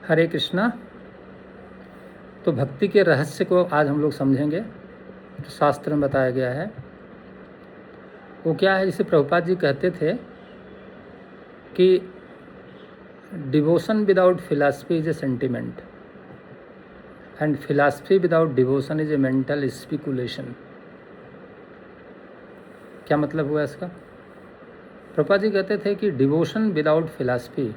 हरे कृष्णा। तो भक्ति के रहस्य को आज हम लोग समझेंगे। तो शास्त्र में बताया गया है वो क्या है। जिसे प्रभुपाद जी कहते थे कि devotion without philosophy is a sentiment and philosophy without devotion is a mental speculation. क्या मतलब हुआ इसका? प्रभुपाद जी कहते थे कि डिवोशन विदाउट फिलॉसफी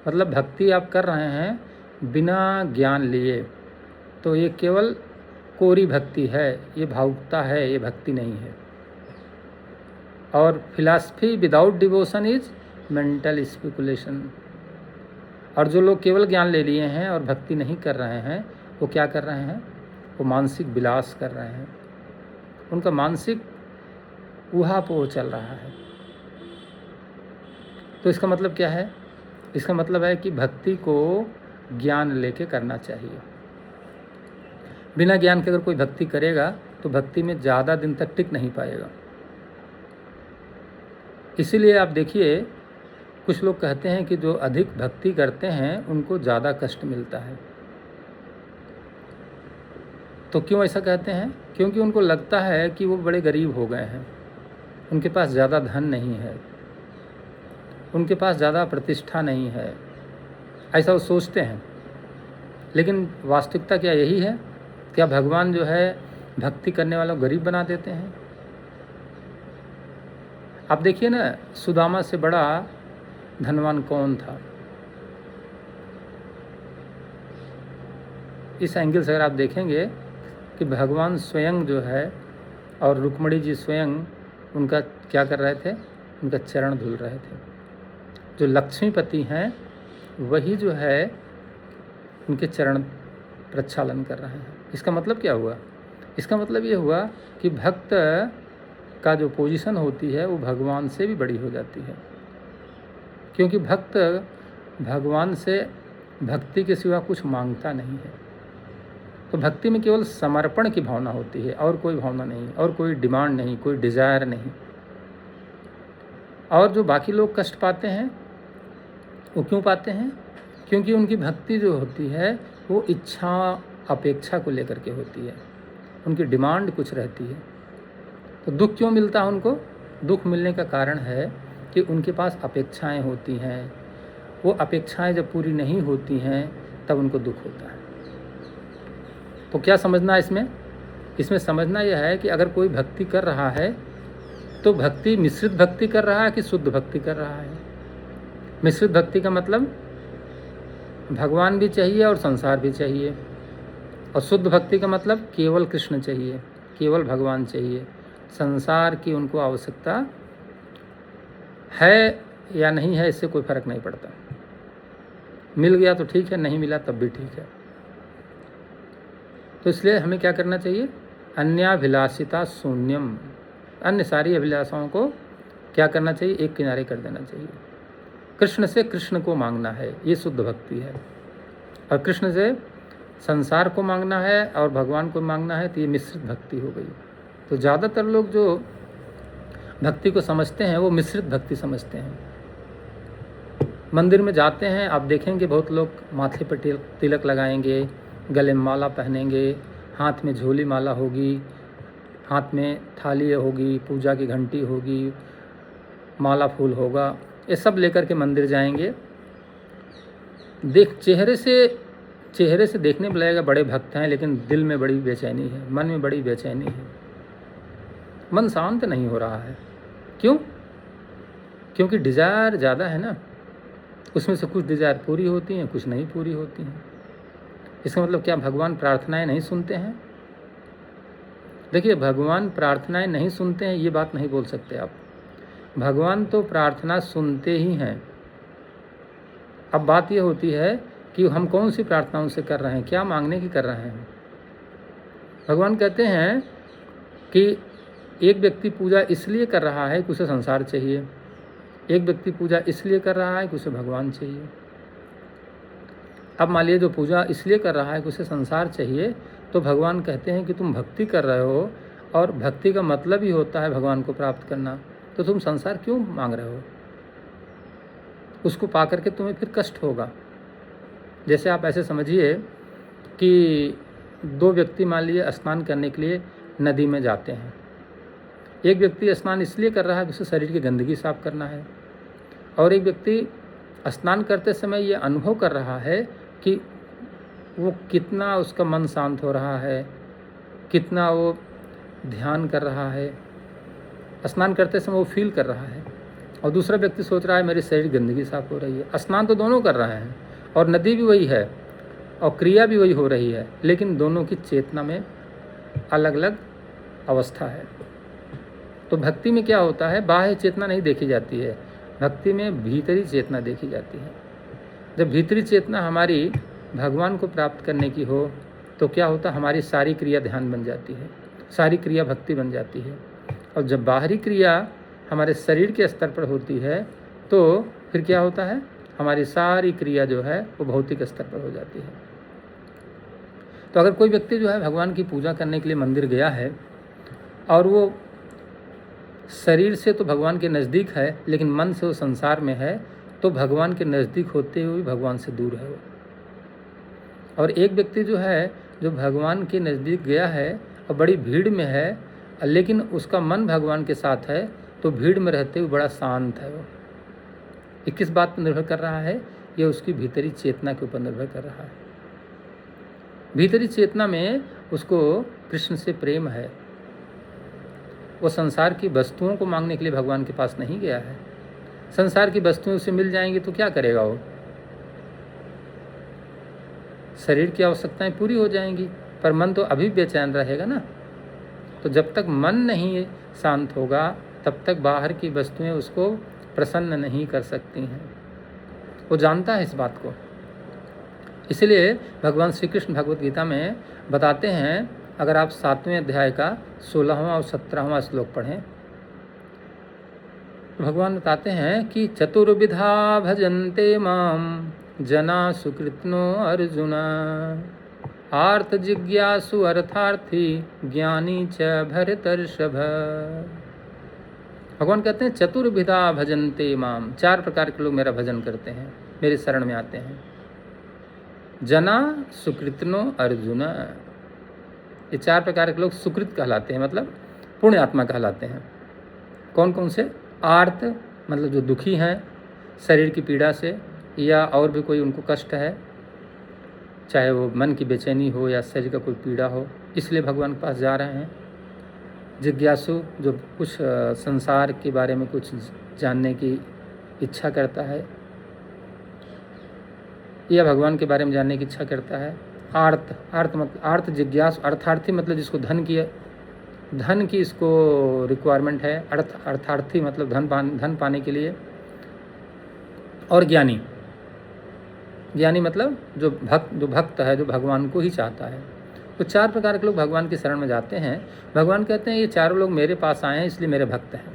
मतलब भक्ति आप कर रहे हैं बिना ज्ञान लिए, तो ये केवल कोरी भक्ति है, ये भावुकता है, ये भक्ति नहीं है। और philosophy without devotion is mental speculation. और जो लोग केवल ज्ञान ले लिए हैं और भक्ति नहीं कर रहे हैं, वो क्या कर रहे हैं? वो मानसिक विलास कर रहे हैं। उनका मानसिक ऊहापोह चल रहा है। तो इसका मतलब क्या है? इसका मतलब है कि भक्ति को ज्ञान लेके करना चाहिए। बिना ज्ञान के अगर कोई भक्ति करेगा तो भक्ति में ज़्यादा दिन तक टिक नहीं पाएगा। इसीलिए आप देखिए, कुछ लोग कहते हैं कि जो अधिक भक्ति करते हैं उनको ज़्यादा कष्ट मिलता है। तो क्यों ऐसा कहते हैं? क्योंकि उनको लगता है कि वो बड़े गरीब हो गए हैं, उनके पास ज़्यादा धन नहीं है, उनके पास ज़्यादा प्रतिष्ठा नहीं है, ऐसा वो सोचते हैं। लेकिन वास्तविकता क्या यही है? क्या भगवान जो है भक्ति करने वालों को गरीब बना देते हैं? आप देखिए ना, सुदामा से बड़ा धनवान कौन था? इस एंगल से अगर आप देखेंगे कि भगवान स्वयं जो है और रुक्मिणी जी स्वयं उनका क्या कर रहे थे? उनका चरण धुल रहे थे। जो लक्ष्मीपति हैं वही जो है उनके चरण प्रक्षालन कर रहे हैं। इसका मतलब क्या हुआ? इसका मतलब ये हुआ कि भक्त का जो पोजीशन होती है वो भगवान से भी बड़ी हो जाती है। क्योंकि भक्त भगवान से भक्ति के सिवा कुछ मांगता नहीं है। तो भक्ति में केवल समर्पण की भावना होती है और कोई भावना नहीं, और कोई डिमांड नहीं, कोई डिज़ायर नहीं। और जो बाकी लोग कष्ट पाते हैं वो क्यों पाते हैं? क्योंकि उनकी भक्ति जो होती है वो इच्छा अपेक्षा को लेकर के होती है, उनकी डिमांड कुछ रहती है। तो दुख क्यों मिलता है उनको? दुख मिलने का कारण है कि उनके पास अपेक्षाएं होती हैं। वो अपेक्षाएं जब पूरी नहीं होती हैं तब उनको दुख होता है। तो क्या समझना है इसमें? इसमें समझना यह है कि अगर कोई भक्ति कर रहा है तो भक्ति मिश्रित भक्ति कर रहा है कि शुद्ध भक्ति कर रहा है। मिश्रित भक्ति का मतलब भगवान भी चाहिए और संसार भी चाहिए, और शुद्ध भक्ति का मतलब केवल कृष्ण चाहिए, केवल भगवान चाहिए। संसार की उनको आवश्यकता है या नहीं है, इससे कोई फर्क नहीं पड़ता। मिल गया तो ठीक है, नहीं मिला तब भी ठीक है। तो इसलिए हमें क्या करना चाहिए? अन्याभिलाषिता शून्यम। अन्य सारी अभिलाषाओं को क्या करना चाहिए? एक किनारे कर देना चाहिए। कृष्ण से कृष्ण को मांगना है, ये शुद्ध भक्ति है। और कृष्ण से संसार को मांगना है और भगवान को मांगना है, तो ये मिश्रित भक्ति हो गई। तो ज़्यादातर लोग जो भक्ति को समझते हैं वो मिश्रित भक्ति समझते हैं। मंदिर में जाते हैं, आप देखेंगे बहुत लोग माथे पर तिलक लगाएंगे, गले में माला पहनेंगे, हाथ में झोली माला होगी, हाथ में थाली होगी, पूजा की घंटी होगी, माला फूल होगा, ये सब लेकर के मंदिर जाएंगे। चेहरे से देखने में लगेगा बड़े भक्त हैं, लेकिन दिल में बड़ी बेचैनी है, मन में बड़ी बेचैनी है। मन शांत नहीं हो रहा है। क्यों? क्योंकि डिज़ायर ज़्यादा है ना। उसमें से कुछ डिज़ायर पूरी होती हैं, कुछ नहीं पूरी होती हैं। इसका मतलब क्या भगवान प्रार्थनाएं नहीं सुनते हैं? देखिए, भगवान प्रार्थनाएं नहीं सुनते हैं ये बात नहीं बोल सकते आप। भगवान तो प्रार्थना सुनते ही हैं। अब बात ये होती है कि हम कौन सी प्रार्थना उनसे कर रहे हैं, क्या मांगने की कर रहे हैं। भगवान कहते हैं कि एक व्यक्ति पूजा इसलिए कर रहा है कि उसे संसार चाहिए, एक व्यक्ति पूजा इसलिए कर रहा है कि उसे भगवान चाहिए। अब मान लीजिए जो पूजा इसलिए कर रहा है कि उसे संसार चाहिए, तो भगवान कहते हैं कि तुम भक्ति कर रहे हो और भक्ति का मतलब ही होता है भगवान को प्राप्त करना, तो तुम संसार क्यों मांग रहे हो? उसको पा करके तुम्हें फिर कष्ट होगा। जैसे आप ऐसे समझिए कि दो व्यक्ति मान लीजिए स्नान करने के लिए नदी में जाते हैं। एक व्यक्ति स्नान इसलिए कर रहा है कि उसे शरीर की गंदगी साफ करना है, और एक व्यक्ति स्नान करते समय ये अनुभव कर रहा है कि वो कितना उसका मन शांत हो रहा है, कितना वो ध्यान कर रहा है, स्नान करते समय वो फील कर रहा है। और दूसरा व्यक्ति सोच रहा है मेरी शरीर गंदगी साफ हो रही है। स्नान तो दोनों कर रहे हैं और नदी भी वही है और क्रिया भी वही हो रही है, लेकिन दोनों की चेतना में अलग अलग अवस्था है। तो भक्ति में क्या होता है, बाह्य चेतना नहीं देखी जाती है, भक्ति में भीतरी चेतना देखी जाती है। जब भीतरी चेतना हमारी भगवान को प्राप्त करने की हो तो क्या होता है, हमारी सारी क्रिया ध्यान बन जाती है, सारी क्रिया भक्ति बन जाती है। और जब बाहरी क्रिया हमारे शरीर के स्तर पर होती है तो फिर क्या होता है, हमारी सारी क्रिया जो है वो भौतिक स्तर पर हो जाती है। तो अगर कोई व्यक्ति जो है भगवान की पूजा करने के लिए मंदिर गया है और वो शरीर से तो भगवान के नज़दीक है लेकिन मन से वो संसार में है, तो भगवान के नज़दीक होते हुए भगवान से दूर है वो। और एक व्यक्ति जो है जो भगवान के नज़दीक गया है और बड़ी भीड़ में है लेकिन उसका मन भगवान के साथ है, तो भीड़ में रहते हुए बड़ा शांत है वो। ये किस बात पर निर्भर कर रहा है, ये उसकी भीतरी चेतना के ऊपर निर्भर कर रहा है। भीतरी चेतना में उसको कृष्ण से प्रेम है। वो संसार की वस्तुओं को मांगने के लिए भगवान के पास नहीं गया है। संसार की वस्तुएं उसे मिल जाएंगी तो क्या करेगा वो, शरीर की आवश्यकताएं पूरी हो जाएंगी, पर मन तो अभी बेचैन रहेगा ना। तो जब तक मन नहीं शांत होगा तब तक बाहर की वस्तुएं उसको प्रसन्न नहीं कर सकती हैं। वो जानता है इस बात को। इसलिए भगवान श्री कृष्ण भगवद गीता में बताते हैं, अगर आप 7वें अध्याय का 16वां और 17वां श्लोक पढ़ें, भगवान बताते हैं कि चतुर्विधा भजन्ते माम जना सुकृत्नो अर्जुन, आर्त जिज्ञासु अर्थार्थी ज्ञानी च भरतर्षभ। भगवान कहते हैं चतुर्विधा भजन्ते माम, 4 प्रकार के लोग मेरा भजन करते हैं, मेरे शरण में आते हैं। जना सुकृत्नो अर्जुन, ये 4 प्रकार के लोग सुकृत कहलाते हैं, मतलब पुण्य आत्मा कहलाते हैं। कौन कौन से, आर्त मतलब जो दुखी हैं शरीर की पीड़ा से या और भी कोई उनको कष्ट है, चाहे वो मन की बेचैनी हो या शरीर का कोई पीड़ा हो, इसलिए भगवान के पास जा रहे हैं। जिज्ञासु, जो कुछ संसार के बारे में कुछ जानने की इच्छा करता है या भगवान के बारे में जानने की इच्छा करता है। आर्त जिज्ञासु, अर्थार्थी मतलब जिसको धन की इसको रिक्वायरमेंट है, अर्थार्थी मतलब धन पाने के लिए। और ज्ञानी मतलब जो भक्त है, जो भगवान को ही चाहता है। तो 4 प्रकार के लोग भगवान की शरण में जाते हैं। भगवान कहते हैं ये चारों लोग मेरे पास आए हैं इसलिए मेरे भक्त हैं।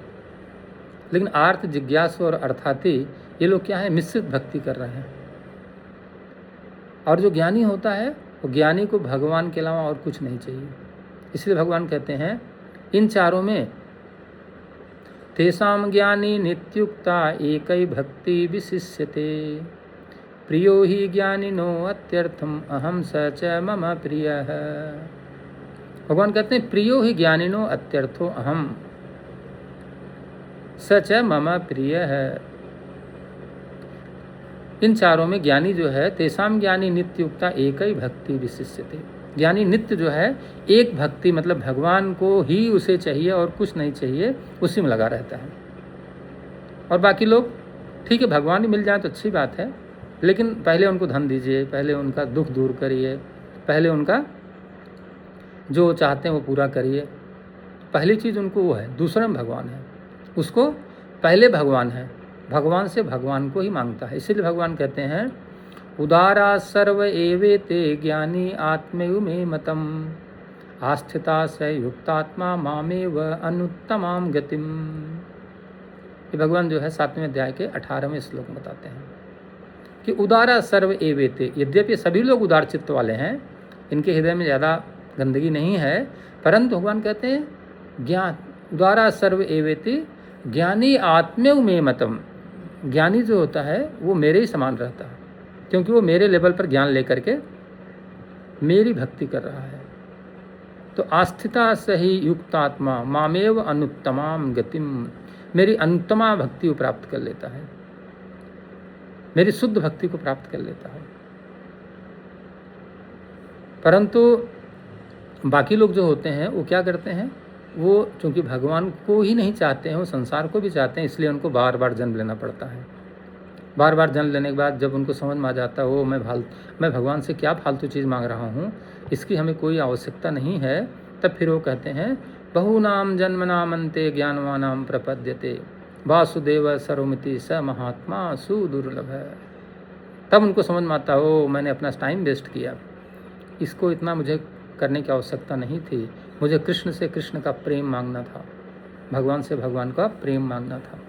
लेकिन आर्त, जिज्ञासु और अर्थार्थी ये लोग क्या है, मिश्रित भक्ति कर रहे हैं। और जो ज्ञानी होता है वो ज्ञानी को भगवान के अलावा और कुछ नहीं चाहिए। इसलिए भगवान कहते हैं इन चारों में तेषां ज्ञानी नित्युक्ता एकै भक्ति विशिष्यते, प्रियो ही ज्ञानिनो अत्यर्थम अहम स च मम प्रियः। भगवान कहते हैं प्रियो ही ज्ञानिनो अत्यर्थो अहम स च मम प्रियः। इन चारों में ज्ञानी जो है, तेषां ज्ञानी नित्युक्ता एकै भक्ति विशिष्यते, ज्ञानी नित्य जो है एक भक्ति मतलब भगवान को ही उसे चाहिए और कुछ नहीं चाहिए, उसी में लगा रहता है। और बाकी लोग ठीक है भगवान ही मिल जाए तो अच्छी बात है, लेकिन पहले उनको धन दीजिए, पहले उनका दुख दूर करिए, पहले उनका जो चाहते हैं वो पूरा करिए। पहली चीज़ उनको वो है, दूसरे में भगवान है, उसको पहले भगवान है, भगवान से भगवान को ही मांगता है। इसीलिए भगवान कहते हैं उदारा सर्व एवेते ज्ञानी आत्मेव मे मतम, आस्थिता स युक्तात्मा मामेव अनुत्तमाम गतिम। ये भगवान जो है 7वें अध्याय के 18वें श्लोक में बताते हैं कि उदारा सर्व एवेते, यद्यपि सभी लोग उदार चित्त वाले हैं, इनके हृदय में ज़्यादा गंदगी नहीं है, परंतु भगवान कहते हैं ज्ञान उदारा सर्व एवेते ज्ञानी आत्मेव मे मतम, ज्ञानी जो होता है वो मेरे ही समान रहता है। क्योंकि वो मेरे लेवल पर ज्ञान लेकर के मेरी भक्ति कर रहा है। तो आस्थिता सही युक्तात्मा मामेव अनुत्तमाम गतिम, मेरी अनुत्तमा भक्ति को प्राप्त कर लेता है, मेरी शुद्ध भक्ति को प्राप्त कर लेता है। परंतु बाकी लोग जो होते हैं वो क्या करते हैं, वो चूँकि भगवान को ही नहीं चाहते हैं, वो संसार को भी चाहते हैं, इसलिए उनको बार बार जन्म लेना पड़ता है। बार बार जन्म लेने के बाद जब उनको समझ में आ जाता है वो मैं भगवान से क्या फालतू चीज़ मांग रहा हूँ, इसकी हमें कोई आवश्यकता नहीं है, तब फिर वो कहते हैं बहुनाम जन्मनामन्ते ज्ञानवानाम प्रपद्यते वासुदेव सर्वमिति स महात्मा सुदुर्लभ है। तब उनको समझ में आता हो मैंने अपना टाइम वेस्ट किया, इसको इतना मुझे करने की आवश्यकता नहीं थी, मुझे कृष्ण से कृष्ण का प्रेम मांगना था, भगवान से भगवान का प्रेम मांगना था।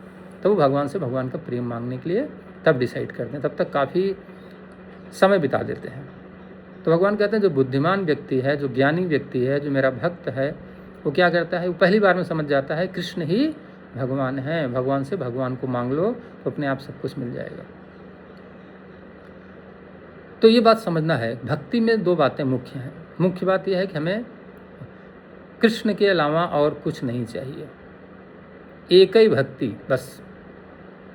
तो वो भगवान से भगवान का प्रेम मांगने के लिए तब डिसाइड करते हैं, तब तक काफ़ी समय बिता देते हैं। तो भगवान कहते हैं जो बुद्धिमान व्यक्ति है, जो ज्ञानी व्यक्ति है, जो मेरा भक्त है, वो क्या करता है, वो पहली बार में समझ जाता है कृष्ण ही भगवान है, भगवान से भगवान को मांग लो तो अपने आप सब कुछ मिल जाएगा। तो ये बात समझना है, भक्ति में दो बातें मुख्य हैं। मुख्य बात यह है कि हमें कृष्ण के अलावा और कुछ नहीं चाहिए, एक ही भक्ति बस,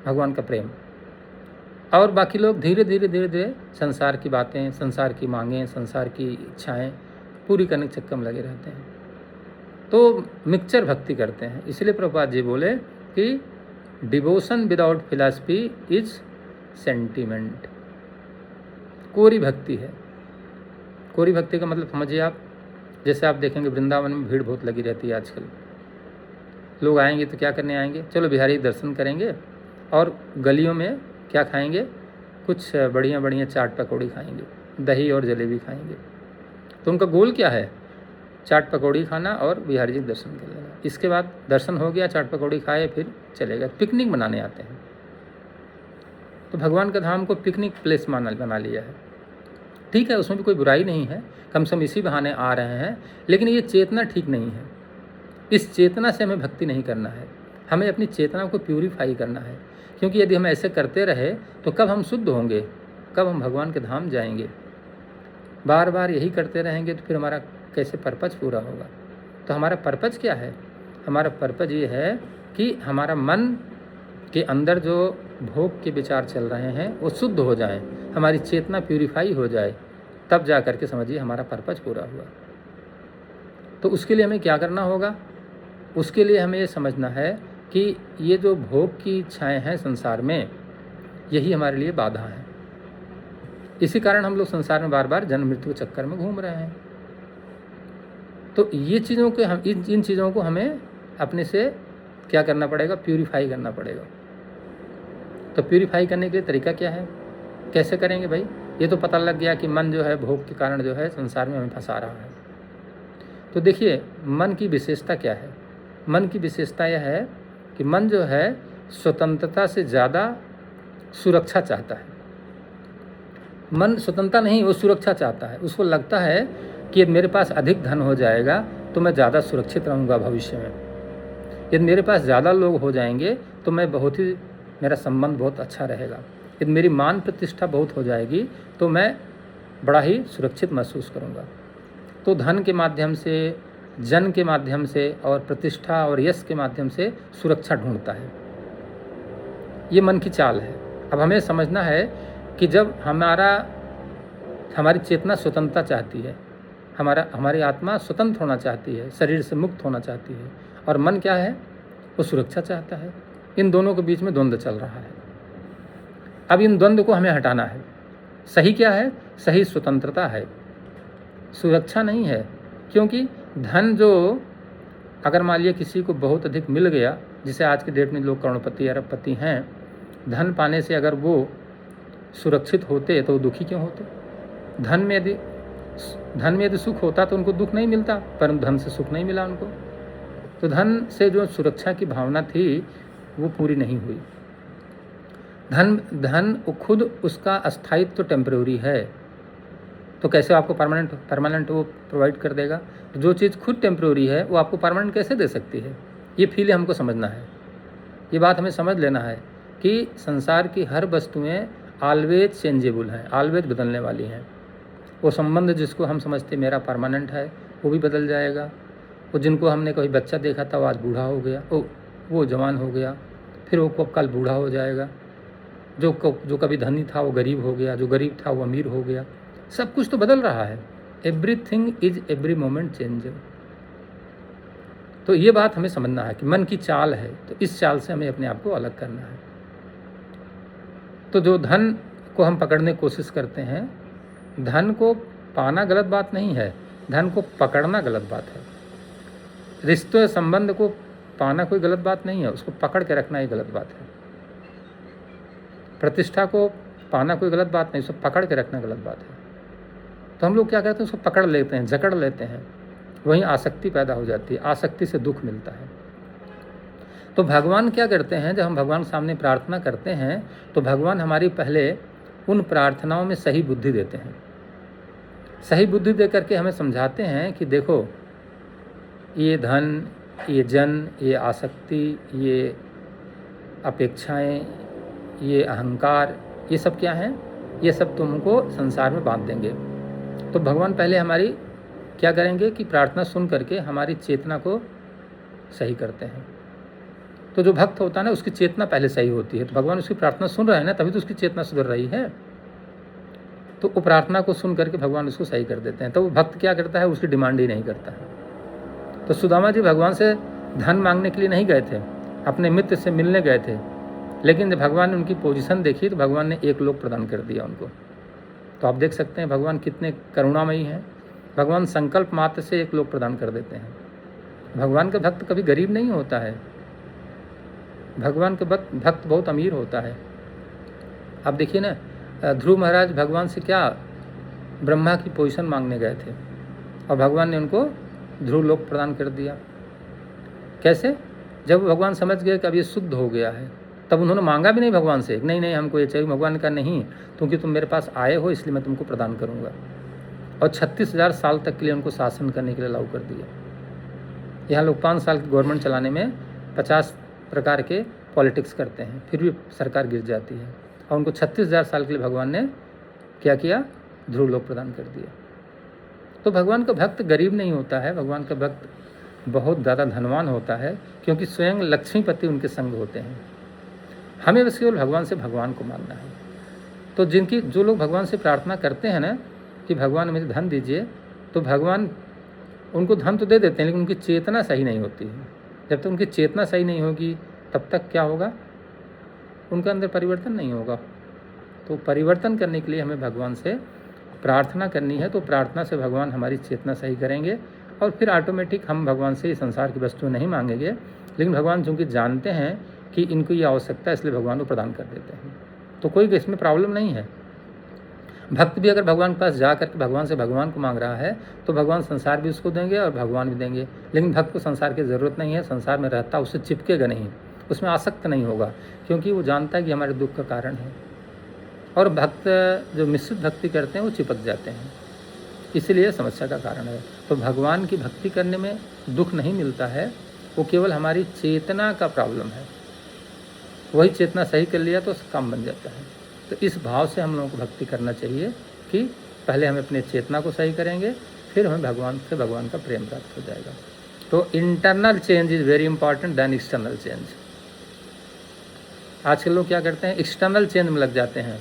भगवान का प्रेम। और बाकी लोग धीरे धीरे संसार की बातें, संसार की मांगें, संसार की इच्छाएं पूरी करने के चक्कर में लगे रहते हैं, तो मिक्सचर भक्ति करते हैं। इसलिए प्रभुपाद जी बोले कि devotion without philosophy is sentiment. कोरी भक्ति है। कोरी भक्ति का मतलब समझिए आप, जैसे आप देखेंगे वृंदावन में भीड़ बहुत लगी रहती है आजकल। लोग आएंगे तो क्या करने आएंगे, चलो बिहारी दर्शन करेंगे और गलियों में क्या खाएंगे, कुछ बढ़िया बढ़िया चाट पकौड़ी खाएंगे, दही और जलेबी खाएंगे। तो उनका गोल क्या है, चाट पकौड़ी खाना और बिहारी जी दर्शन कर लेना। इसके बाद दर्शन हो गया, चाट पकौड़ी खाए, फिर चले गए, पिकनिक मनाने आते हैं। तो भगवान का धाम को पिकनिक प्लेस बना लिया है। ठीक है, उसमें भी कोई बुराई नहीं है, कम से कम इसी बहाने आ रहे हैं, लेकिन ये चेतना ठीक नहीं है। इस चेतना से हमें भक्ति नहीं करना है, हमें अपनी चेतना को प्यूरीफाई करना है। क्योंकि यदि हम ऐसे करते रहे तो कब हम शुद्ध होंगे, कब हम भगवान के धाम जाएंगे। बार बार यही करते रहेंगे तो फिर हमारा कैसे पर्पज पूरा होगा। तो हमारा पर्पज क्या है, हमारा पर्पज ये है कि हमारा मन के अंदर जो भोग के विचार चल रहे हैं वो शुद्ध हो जाएं, हमारी चेतना प्यूरीफाई हो जाए, तब जा करके समझिए हमारा पर्पज पूरा हुआ। तो उसके लिए हमें क्या करना होगा, उसके लिए हमें ये समझना है कि ये जो भोग की इच्छाएं हैं संसार में, यही हमारे लिए बाधा है। इसी कारण हम लोग संसार में बार बार जन्म मृत्यु के चक्कर में घूम रहे हैं। तो ये चीज़ों के हम इन चीज़ों को हमें अपने से क्या करना पड़ेगा, प्यूरीफाई करना पड़ेगा। तो प्यूरीफाई करने के लिए तरीका क्या है, कैसे करेंगे भाई। ये तो पता लग गया कि मन जो है भोग के कारण जो है संसार में हमें फंसा रहा है। तो देखिए मन की विशेषता क्या है, मन की विशेषता यह है कि मन जो है स्वतंत्रता से ज़्यादा सुरक्षा चाहता है। मन स्वतंत्रता नहीं, वो सुरक्षा चाहता है। उसको लगता है कि यदि मेरे पास अधिक धन हो जाएगा तो मैं ज़्यादा सुरक्षित रहूँगा भविष्य में, यदि मेरे पास ज़्यादा लोग हो जाएंगे तो मैं बहुत ही, मेरा संबंध बहुत अच्छा रहेगा, यदि मेरी मान प्रतिष्ठा बहुत हो जाएगी तो मैं बड़ा ही सुरक्षित महसूस करूँगा। तो धन के माध्यम से, जन के माध्यम से और प्रतिष्ठा और यश के माध्यम से सुरक्षा ढूंढता है। ये मन की चाल है। अब हमें समझना है कि जब हमारी चेतना स्वतंत्रता चाहती है, हमारी आत्मा स्वतंत्र होना चाहती है, शरीर से मुक्त होना चाहती है, और मन क्या है, वो सुरक्षा चाहता है। इन दोनों के बीच में द्वंद्व चल रहा है। अब इन द्वंद्व को हमें हटाना है। सही क्या है, सही स्वतंत्रता है, सुरक्षा नहीं है। क्योंकि धन जो अगर मान लिया किसी को बहुत अधिक मिल गया, जिसे आज के डेट में लोग करोड़पति अरबपति हैं, धन पाने से अगर वो सुरक्षित होते तो वो दुखी क्यों होते। धन में यदि सुख होता तो उनको दुख नहीं मिलता, परंतु धन से सुख नहीं मिला उनको। तो धन से जो सुरक्षा की भावना थी वो पूरी नहीं हुई। धन खुद उसका अस्थायित्व तो टेम्परेरी है, तो कैसे आपको परमानेंट वो प्रोवाइड कर देगा। तो जो चीज़ खुद टेम्परेरी है वो आपको परमानेंट कैसे दे सकती है, ये फील हमको समझना है। ये बात हमें समझ लेना है कि संसार की हर वस्तुएं ऑलवेज चेंजेबल हैं, ऑलवेज बदलने वाली हैं। वो संबंध जिसको हम समझते मेरा परमानेंट है वो भी बदल जाएगा। वो जिनको हमने कभी बच्चा देखा था वो आज बूढ़ा हो गया, वो जवान हो गया, फिर वो कल बूढ़ा हो जाएगा। जो कभी धनी था वो गरीब हो गया, जो गरीब था वो अमीर हो गया। सब कुछ तो बदल रहा है। Everything is every moment changeable. तो ये बात हमें समझना है कि मन की चाल है, तो इस चाल से हमें अपने आप को अलग करना है। तो जो धन को हम पकड़ने की कोशिश करते हैं, धन को पाना गलत बात नहीं है, धन को पकड़ना गलत बात है। रिश्तों या संबंध को पाना कोई गलत बात नहीं है, उसको पकड़ के रखना ही गलत बात है। प्रतिष्ठा को पाना कोई गलत बात नहीं, उसको पकड़ के रखना गलत बात है। तो हम लोग क्या करते हैं, उसको पकड़ लेते हैं, जकड़ लेते हैं, वहीं आसक्ति पैदा हो जाती है, आसक्ति से दुख मिलता है। तो भगवान क्या करते हैं, जब हम भगवान के सामने प्रार्थना करते हैं तो भगवान हमारी पहले उन प्रार्थनाओं में सही बुद्धि देते हैं। सही बुद्धि दे करके हमें समझाते हैं कि देखो ये धन, ये जन, ये आसक्ति, ये अपेक्षाएं, ये अहंकार, ये सब क्या हैं, ये सब तुमको संसार में बांध देंगे। तो भगवान पहले हमारी क्या करेंगे कि प्रार्थना सुन करके हमारी चेतना को सही करते हैं। तो जो भक्त होता है ना, उसकी चेतना पहले सही होती है। तो भगवान उसकी प्रार्थना सुन रहे हैं ना, तभी तो उसकी चेतना सुधर रही है। तो वो प्रार्थना को सुन करके भगवान उसको सही कर देते हैं। तो वो भक्त क्या करता है, उसकी डिमांड ही नहीं करता है। तो सुदामा जी भगवान से धन मांगने के लिए नहीं गए थे, अपने मित्र से मिलने गए थे, लेकिन जब भगवान ने उनकी पोजीशन देखी तो भगवान ने एक लोक प्रदान कर दिया उनको। तो आप देख सकते हैं भगवान कितने करुणामयी हैं। भगवान संकल्प मात्र से एक लोक प्रदान कर देते हैं। भगवान का भक्त कभी गरीब नहीं होता है, भगवान का भक्त बहुत अमीर होता है। आप देखिए ना, ध्रुव महाराज भगवान से क्या ब्रह्मा की पोजीशन मांगने गए थे और भगवान ने उनको ध्रुव लोक प्रदान कर दिया। कैसे? जब भगवान समझ गए कि अब ये शुद्ध हो गया है, तब उन्होंने मांगा भी नहीं भगवान से, नहीं नहीं हमको ये चाहिए। भगवान ने कहा नहीं, क्योंकि तुम मेरे पास आए हो इसलिए मैं तुमको प्रदान करूँगा। और 36,000 साल तक के लिए उनको शासन करने के लिए अलाउ कर दिया। यहाँ लोग 5 साल की गवर्नमेंट चलाने में 50 प्रकार के पॉलिटिक्स करते हैं, फिर भी सरकार गिर जाती है। और उनको 36,000 साल के लिए भगवान ने क्या किया, ध्रुव लोक प्रदान कर दिया। तो भगवान का भक्त गरीब नहीं होता है, भगवान का भक्त बहुत ज़्यादा धनवान होता है, क्योंकि स्वयं लक्ष्मीपति उनके संग होते हैं। हमें बस केवल भगवान से भगवान को मानना है। तो जो लोग भगवान से प्रार्थना करते हैं ना कि भगवान मुझे धन दीजिए, तो भगवान उनको धन तो दे देते हैं, लेकिन उनकी चेतना सही नहीं होती है। जब तक उनकी चेतना सही नहीं होगी तब तक क्या होगा, उनके अंदर परिवर्तन नहीं होगा। तो परिवर्तन करने के लिए हमें भगवान से प्रार्थना करनी है। तो प्रार्थना से भगवान हमारी चेतना सही करेंगे और फिर ऑटोमेटिक हम भगवान से इस संसार की वस्तु नहीं मांगेंगे, लेकिन भगवान चूँकि जानते हैं कि इनको ये आवश्यकता है इसलिए भगवान को प्रदान कर देते हैं। तो कोई इसमें प्रॉब्लम नहीं है। भक्त भी अगर भगवान के पास जा करके भगवान से भगवान को मांग रहा है तो भगवान संसार भी उसको देंगे और भगवान भी देंगे। लेकिन भक्त को संसार की ज़रूरत नहीं है, संसार में रहता उससे चिपकेगा नहीं, उसमें आसक्त नहीं होगा, क्योंकि वो जानता है कि हमारे दुख का कारण है। और भक्त जो मिश्रित भक्ति करते हैं वो चिपक जाते हैं, इसलिए समस्या का कारण है। तो भगवान की भक्ति करने में दुख नहीं मिलता है, वो केवल हमारी चेतना का प्रॉब्लम है। वही चेतना सही कर लिया तो काम बन जाता है। तो इस भाव से हम लोगों को भक्ति करना चाहिए कि पहले हम अपने चेतना को सही करेंगे, फिर हमें भगवान से भगवान का प्रेम प्राप्त हो जाएगा। तो internal change is very important then external change. आजकल लोग क्या करते हैं, एक्सटर्नल चेंज में लग जाते हैं।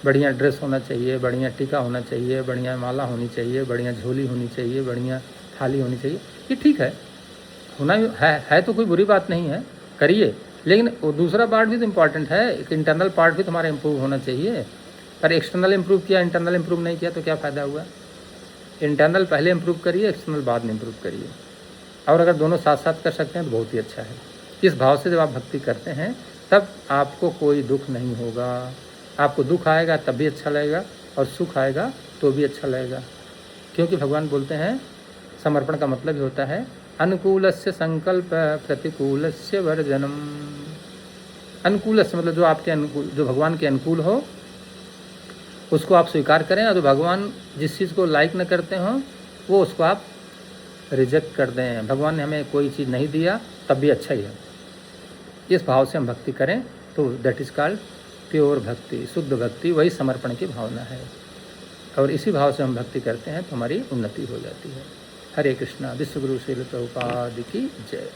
बढ़िया ड्रेस होना चाहिए, बढ़िया टीका होना चाहिए, बढ़िया माला होनी चाहिए, बढ़िया झोली होनी चाहिए, बढ़िया थाली होनी चाहिए। ये ठीक है, होना है तो कोई बुरी बात नहीं है, करिए। लेकिन वो दूसरा पार्ट भी तो इम्पॉर्टेंट है, एक इंटरनल पार्ट भी तुम्हारा इम्प्रूव होना चाहिए। पर एक्सटर्नल इम्प्रूव किया, इंटरनल इम्प्रूव नहीं किया तो क्या फ़ायदा हुआ। इंटरनल पहले इम्प्रूव करिए, एक्सटर्नल बाद में इम्प्रूव करिए। और अगर दोनों साथ साथ कर सकते हैं तो बहुत ही अच्छा है। इस भाव से जब आप भक्ति करते हैं तब आपको कोई दुख नहीं होगा। आपको दुख आएगा तब भी अच्छा लगेगा और सुख आएगा तो भी अच्छा लगेगा, क्योंकि भगवान बोलते हैं समर्पण का मतलब ही होता है अनुकूलस्य संकल्प प्रतिकूलस्य वर्जनम। अनुकूलस्य मतलब जो आपके अनुकूल, जो भगवान के अनुकूल हो उसको आप स्वीकार करें, और जो भगवान जिस चीज़ को लाइक न करते हो वो उसको आप रिजेक्ट कर दें। भगवान ने हमें कोई चीज़ नहीं दिया तब भी अच्छा ही है। इस भाव से हम भक्ति करें तो दैट इज़ कॉल्ड प्योर भक्ति, शुद्ध भक्ति, वही समर्पण की भावना है। और इसी भाव से हम भक्ति करते हैं तो हमारी उन्नति हो जाती है। हरे कृष्णा। विश्व गुरु श्रील प्रभुपाद की जय।